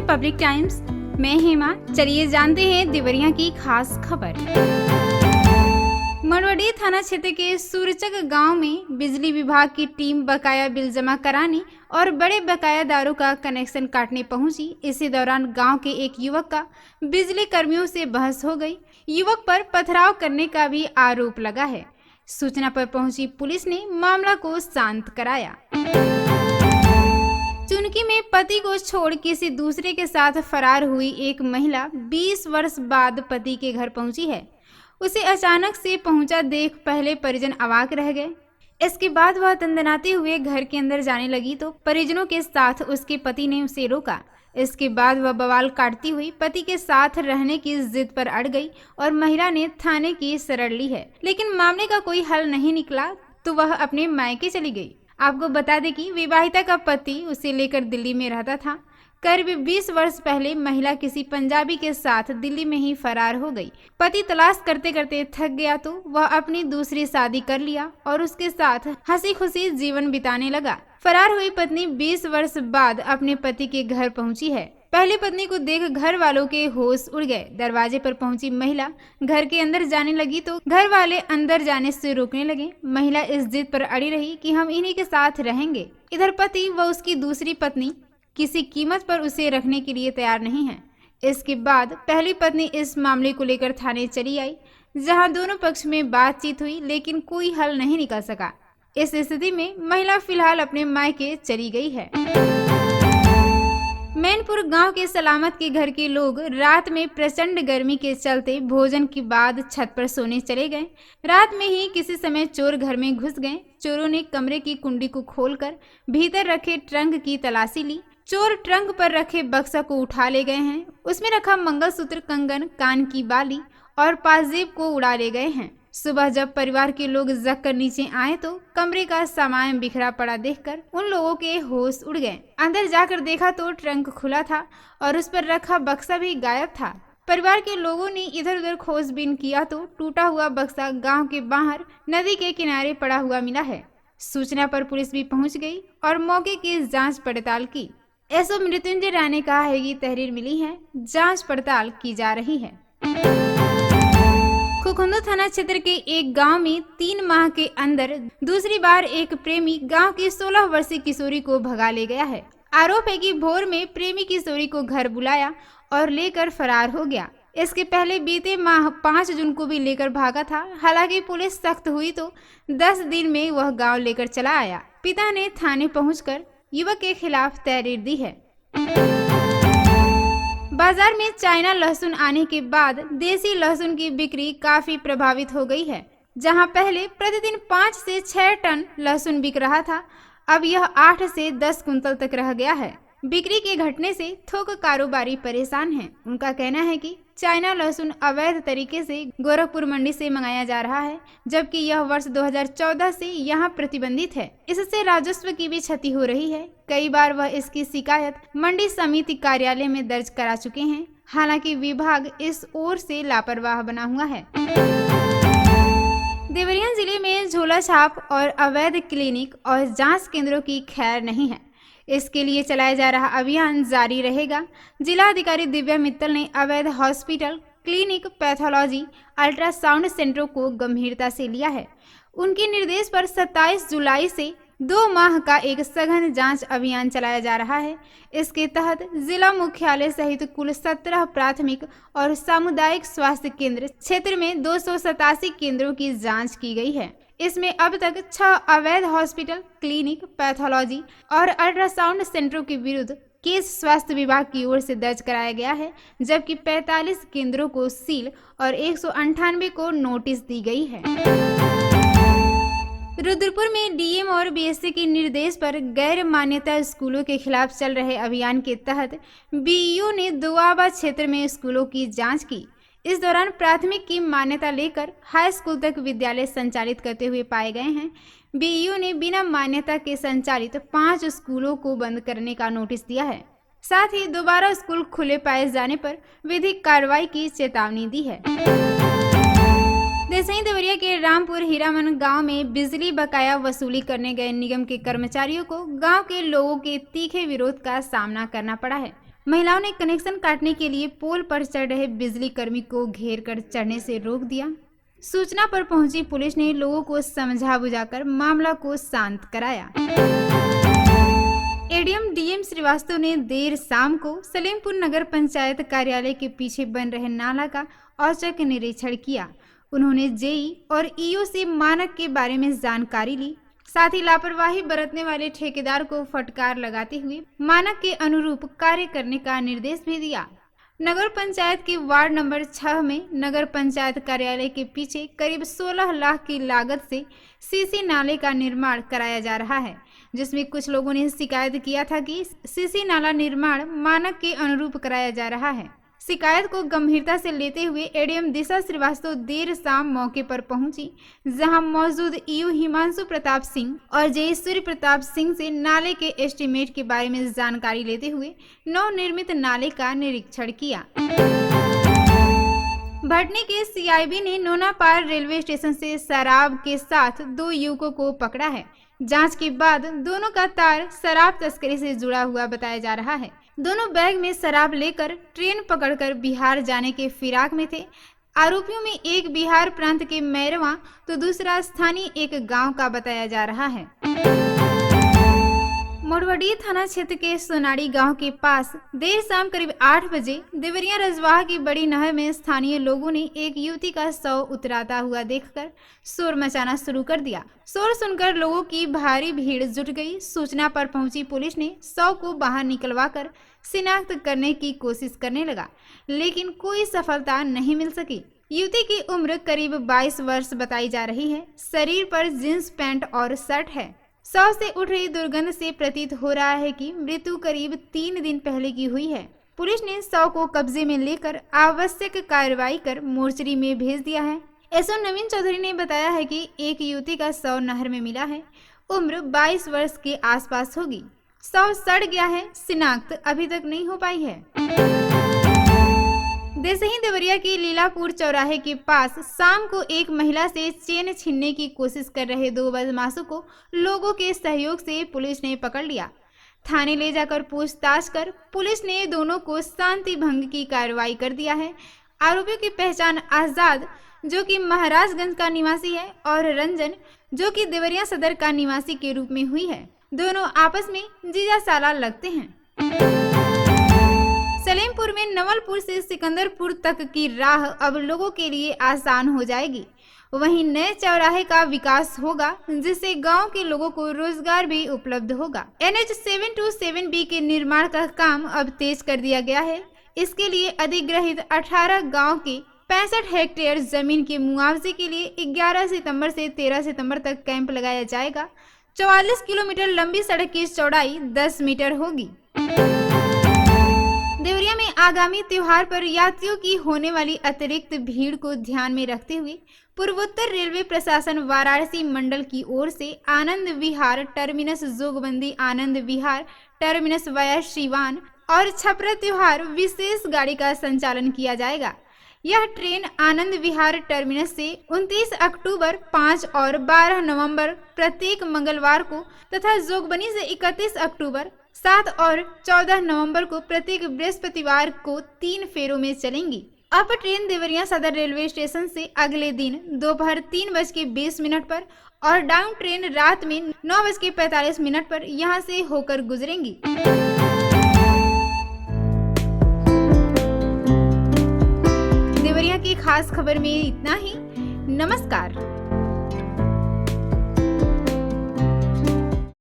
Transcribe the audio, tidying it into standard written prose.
Public times. मैं हेमा। चलिए जानते हैं देवरिया की खास खबर। मरवाड़ी थाना क्षेत्र के सूरचक गांव में बिजली विभाग की टीम बकाया बिल जमा कराने और बड़े बकायादारों का कनेक्शन काटने पहुंची। इसी दौरान गांव के एक युवक का बिजली कर्मियों से बहस हो गई। युवक पर पथराव करने का भी आरोप लगा है। सूचना पर पहुंची पुलिस ने मामला को शांत कराया। चुनकी में पति को छोड़ किसी दूसरे के साथ फरार हुई एक महिला 20 वर्ष बाद पति के घर पहुंची है। उसे अचानक से पहुंचा देख पहले परिजन अवाक रह गए। इसके बाद वह तंदनाते हुए घर के अंदर जाने लगी तो परिजनों के साथ उसके पति ने उसे रोका। इसके बाद वह बवाल काटती हुई पति के साथ रहने की जिद पर अड़ गई और महिला ने थाने की शरण ली है, लेकिन मामले का कोई हल नहीं निकला तो वह अपने मायके चली गई। आपको बता दें कि विवाहिता का पति उसे लेकर दिल्ली में रहता था। करीब 20 वर्ष पहले महिला किसी पंजाबी के साथ दिल्ली में ही फरार हो गई। पति तलाश करते करते थक गया तो वह अपनी दूसरी शादी कर लिया और उसके साथ हंसी खुशी जीवन बिताने लगा। फरार हुई पत्नी 20 वर्ष बाद अपने पति के घर पहुंची है। पहली पत्नी को देख घर वालों के होश उड़ गए। दरवाजे पर पहुंची महिला घर के अंदर जाने लगी तो घर वाले अंदर जाने से रोकने लगे। महिला इस जिद पर अड़ी रही कि हम इन्हीं के साथ रहेंगे। इधर पति व उसकी दूसरी पत्नी किसी कीमत पर उसे रखने के लिए तैयार नहीं है। इसके बाद पहली पत्नी इस मामले को लेकर थाने चली आई, जहां दोनों पक्ष में बातचीत हुई लेकिन कोई हल नहीं निकल सका। इस स्थिति में महिला फिलहाल अपने मायके चली गई है। मैनपुर गांव के सलामत के घर के लोग रात में प्रचंड गर्मी के चलते भोजन के बाद छत पर सोने चले गए। रात में ही किसी समय चोर घर में घुस गए। चोरों ने कमरे की कुंडी को खोलकर भीतर रखे ट्रंक की तलाशी ली। चोर ट्रंक पर रखे बक्सा को उठा ले गए हैं। उसमें रखा मंगलसूत्र, कंगन, कान की बाली और पाजेब को उड़ा ले गए हैं। सुबह जब परिवार के लोग जग कर नीचे आए तो कमरे का सामान बिखरा पड़ा देखकर उन लोगों के होश उड़ गए। अंदर जाकर देखा तो ट्रंक खुला था और उस पर रखा बक्सा भी गायब था। परिवार के लोगों ने इधर उधर खोजबीन किया तो टूटा हुआ बक्सा गांव के बाहर नदी के किनारे पड़ा हुआ मिला है। सूचना पर पुलिस भी पहुंच गई और मौके की जांच पड़ताल की। एसओ मृत्युंजय राय ने कहा है कि तहरीर मिली है, जांच पड़ताल की जा रही है। खुखुंदू थाना क्षेत्र के एक गांव में 3 माह के अंदर दूसरी बार एक प्रेमी गांव की 16 वर्षीय किशोरी को भगा ले गया है। आरोप है कि भोर में प्रेमी किशोरी को घर बुलाया और लेकर फरार हो गया। इसके पहले बीते माह 5 जून को भी लेकर भागा था। हालांकि पुलिस सख्त हुई तो 10 दिन में वह गांव लेकर चला आया। पिता ने थाने पहुंचकर युवक के खिलाफ तहरीर दी है। बाजार में चाइना लहसुन आने के बाद देसी लहसुन की बिक्री काफी प्रभावित हो गई है। जहां पहले प्रतिदिन 5 से 6 टन लहसुन बिक रहा था, अब यह 8 से 10 कुंतल तक रह गया है। बिक्री के घटने से थोक कारोबारी परेशान हैं। उनका कहना है कि चाइना लहसुन अवैध तरीके से गोरखपुर मंडी से मंगाया जा रहा है, जबकि यह वर्ष 2014 से यहां प्रतिबंधित है। इससे राजस्व की भी क्षति हो रही है। कई बार वह इसकी शिकायत मंडी समिति कार्यालय में दर्ज करा चुके हैं। हालांकि विभाग इस ओर से लापरवाह बना हुआ है। देवरिया जिले में झोला छाप और अवैध क्लिनिक और जांच केंद्रों की खैर नहीं है। इसके लिए चलाया जा रहा अभियान जारी रहेगा। जिला अधिकारी दिव्या मित्तल ने अवैध हॉस्पिटल, क्लिनिक, पैथोलॉजी, अल्ट्रासाउंड सेंटरों को गंभीरता से लिया है। उनके निर्देश पर 27 जुलाई से 2 माह का एक सघन जांच अभियान चलाया जा रहा है। इसके तहत जिला मुख्यालय सहित कुल 17 प्राथमिक और सामुदायिक स्वास्थ्य केंद्र क्षेत्र में 287 केंद्रों की जांच की गई है। इसमें अब तक 6 अवैध हॉस्पिटल, क्लिनिक, पैथोलॉजी और अल्ट्रासाउंड सेंटरों के विरुद्ध केस स्वास्थ्य विभाग की ओर से दर्ज कराया गया है, जबकि 45 केंद्रों को सील और 198 को नोटिस दी गई है। रुद्रपुर में डीएम और बीएससी के निर्देश पर गैर मान्यता स्कूलों के खिलाफ चल रहे अभियान के तहत बीईओ ने दुआबा क्षेत्र में स्कूलों की जांच की। इस दौरान प्राथमिक की मान्यता लेकर हाई स्कूल तक विद्यालय संचालित करते हुए पाए गए हैं। बीईओ ने बिना मान्यता के संचालित 5 स्कूलों को बंद करने का नोटिस दिया है। साथ ही दोबारा स्कूल खुले पाए जाने पर विधिक कार्रवाई की चेतावनी दी है। देसई देवरिया के रामपुर हीरामन गांव में बिजली बकाया वसूली करने गए निगम के कर्मचारियों को गांव के लोगों के तीखे विरोध का सामना करना पड़ा है। महिलाओं ने कनेक्शन काटने के लिए पोल पर चढ़ रहे बिजली कर्मी को घेर कर चढ़ने से रोक दिया। सूचना पर पहुंची पुलिस ने लोगों को समझा बुझाकर मामला को शांत कराया। एडीएम डीएम श्रीवास्तव ने देर शाम को सलेमपुर नगर पंचायत कार्यालय के पीछे बन रहे नाला का औचक निरीक्षण किया। उन्होंने जेई और ईओ से मानक के बारे में जानकारी ली। साथ ही लापरवाही बरतने वाले ठेकेदार को फटकार लगाते हुए मानक के अनुरूप कार्य करने का निर्देश भी दिया। नगर पंचायत के वार्ड नंबर 6 में नगर पंचायत कार्यालय के पीछे करीब 16 लाख की लागत से सीसी नाले का निर्माण कराया जा रहा है, जिसमें कुछ लोगों ने शिकायत किया था कि सीसी नाला निर्माण मानक के अनुरूप कराया जा रहा है। शिकायत को गंभीरता से लेते हुए एडीएम दिशा श्रीवास्तव देर शाम मौके पर पहुंची, जहां मौजूद ईओ हिमांशु प्रताप सिंह और जेई सूर्य प्रताप सिंह से नाले के एस्टीमेट के बारे में जानकारी लेते हुए नवनिर्मित नाले का निरीक्षण किया। भटनी के सीआईबी ने नोनापार रेलवे स्टेशन से शराब के साथ 2 युवकों को पकड़ा है। जांच के बाद दोनों का तार शराब तस्करी से जुड़ा हुआ बताया जा रहा है। दोनों बैग में शराब लेकर ट्रेन पकड़कर बिहार जाने के फिराक में थे। आरोपियों में एक बिहार प्रांत के मैरवा तो दूसरा स्थानीय एक गांव का बताया जा रहा है। मोरवडी थाना क्षेत्र के सोनाड़ी गांव के पास देर शाम करीब 8 बजे देवरिया रजवाह की बड़ी नहर में स्थानीय लोगों ने एक युवती का शव उतराता हुआ देखकर शोर मचाना शुरू कर दिया। शोर सुनकर लोगों की भारी भीड़ जुट गई। सूचना पर पहुंची पुलिस ने शव को बाहर निकलवाकर शिनाख्त करने की कोशिश करने लगा, लेकिन कोई सफलता नहीं मिल सकी। युवती की उम्र करीब 22 वर्ष बताई जा रही है। शरीर पर जींस पैंट और शर्ट है। शव से उठ रही दुर्गंध से प्रतीत हो रहा है कि मृत्यु करीब 3 दिन पहले की हुई है। पुलिस ने शव को कब्जे में लेकर आवश्यक कार्रवाई कर मोर्चरी में भेज दिया है। एसओ नवीन चौधरी ने बताया है कि एक युवती का शव नहर में मिला है। उम्र 22 वर्ष के आसपास होगी। शव सड़ गया है। शिनाख्त अभी तक नहीं हो पाई है। देसही देवरिया के लीलापुर चौराहे के पास शाम को एक महिला से चेन छीनने की कोशिश कर रहे 2 बदमाशों को लोगों के सहयोग से पुलिस ने पकड़ लिया। थाने ले जाकर पूछताछ कर पुलिस ने दोनों को शांति भंग की कार्रवाई कर दिया है। आरोपियों की पहचान आजाद, जो कि महाराजगंज का निवासी है, और रंजन, जो कि देवरिया सदर का निवासी के रूप में हुई है। दोनों आपस में जीजा साला लगते हैं। सलेमपुर में नवलपुर से सिकंदरपुर तक की राह अब लोगों के लिए आसान हो जाएगी। वहीं नए चौराहे का विकास होगा, जिससे गांव के लोगों को रोजगार भी उपलब्ध होगा। NH 727B के निर्माण का काम अब तेज कर दिया गया है। इसके लिए अधिग्रहित 18 गांव के 65 हेक्टेयर जमीन के मुआवजे के लिए 11 सितंबर से 13 सितंबर तक कैंप लगाया जाएगा। 44 किलोमीटर लंबी सड़क की चौड़ाई 10 मीटर होगी। देवरिया में आगामी त्योहार पर यात्रियों की होने वाली अतिरिक्त भीड़ को ध्यान में रखते हुए पूर्वोत्तर रेलवे प्रशासन वाराणसी मंडल की ओर से Anand Vihar terminus, जोगबंदी Anand Vihar terminus via Shrivan और छपरा त्योहार विशेष गाड़ी का संचालन किया जाएगा। यह ट्रेन आनंद विहार टर्मिनस से 29 अक्टूबर, 5 और 12 नवंबर प्रत्येक मंगलवार को तथा जोगबनी से 31 अक्टूबर, 7 और 14 नवंबर को प्रत्येक बृहस्पतिवार को 3 फेरों में चलेंगी। अप ट्रेन देवरिया सदर रेलवे स्टेशन से अगले दिन दोपहर 3:20 पर और डाउन ट्रेन रात में 9:45 पर यहां से होकर गुजरेंगी। देवरिया की खास खबर में इतना ही। नमस्कार।